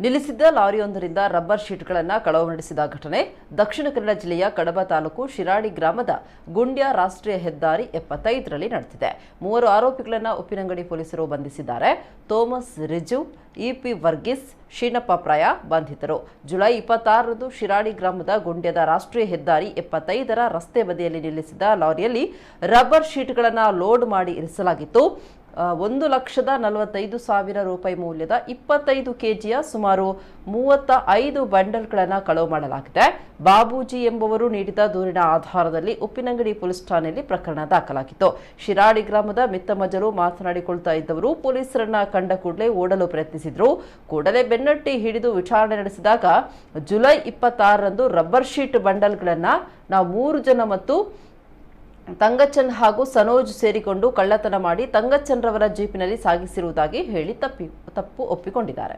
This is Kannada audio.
ನಿಲ್ಲಿಸಿದ್ದ ಲಾರಿಯೊಂದರಿಂದ ರಬ್ಬರ್ ಶೀಟ್ಗಳನ್ನು ಕಳವು ನಡೆಸಿದ ಘಟನೆ ದಕ್ಷಿಣ ಕನ್ನಡ ಜಿಲ್ಲೆಯ ಕಡಬ ತಾಲೂಕು ಶಿರಾಡಿ ಗ್ರಾಮದ ಗುಂಡ್ಯ ರಾಷ್ಟ್ರೀಯ ಹೆದ್ದಾರಿ 75ರಲ್ಲಿ ನಡೆದಿದೆ. 3 ಆರೋಪಿಗಳನ್ನು ಉಪ್ಪಿನಂಗಡಿ ಪೊಲೀಸರು ಬಂಧಿಸಿದ್ದಾರೆ. ಥೋಮಸ್ ರಿಜು, ಇಪಿ ವರ್ಗೀಸ್, ಶೀನಪ್ಪ ಪ್ರಾಯ ಬಂಧಿತರು. ಜುಲೈ 26ರಂದು ಶಿರಾಡಿ ಗ್ರಾಮದ ಗುಂಡ್ಯದ ರಾಷ್ಟ್ರೀಯ ಹೆದ್ದಾರಿ 75ರ ರಸ್ತೆ ಬದಿಯಲ್ಲಿ ನಿಲ್ಲಿಸಿದ ಲಾರಿಯಲ್ಲಿ ರಬ್ಬರ್ ಶೀಟ್ಗಳನ್ನು ಲೋಡ್ ಮಾಡಿ ಇರಿಸಲಾಗಿತ್ತು. 1,45,000 ರೂಪಾಯಿ ಮೌಲ್ಯದ 25 ಕೆಜಿಯ ಸುಮಾರು 35 ಬಂಡಲ್ಗಳನ್ನು ಕಳವು ಮಾಡಲಾಗಿದೆ. ಬಾಬೂಜಿ ಎಂಬುವರು ನೀಡಿದ ದೂರಿನ ಆಧಾರದಲ್ಲಿ ಉಪ್ಪಿನಂಗಡಿ ಪೊಲೀಸ್ ಠಾಣೆಯಲ್ಲಿ ಪ್ರಕರಣ ದಾಖಲಾಗಿತ್ತು. ಶಿರಾಡಿ ಗ್ರಾಮದ ಮಿತ್ತಮಜ್ಜರು ಮಾತನಾಡಿಕೊಳ್ತಾ ಇದ್ದವರು ಪೊಲೀಸರನ್ನ ಕಂಡ ಕೂಡಲೇ ಓಡಲು ಪ್ರಯತ್ನಿಸಿದ್ರು. ಕೂಡಲೇ ಬೆನ್ನಟ್ಟಿ ಹಿಡಿದು ವಿಚಾರಣೆ ನಡೆಸಿದಾಗ ಜುಲೈ 26ರಂದು ರಬ್ಬರ್ ಶೀಟ್ ಬಂಡಲ್ಗಳನ್ನು ನಾವು 3 ಜನ ಮತ್ತು ತಂಗಚಂದ್ ಹಾಗೂ ಸನೋಜ್ ಸೇರಿಕೊಂಡು ಕಳ್ಳತನ ಮಾಡಿ ತಂಗಚಂದ್ ರವರ ಜೀಪಿನಲ್ಲಿ ಸಾಗಿಸಿರುವುದಾಗಿ ಹೇಳಿ ತಪ್ಪು ಒಪ್ಪಿಕೊಂಡಿದ್ದಾರೆ.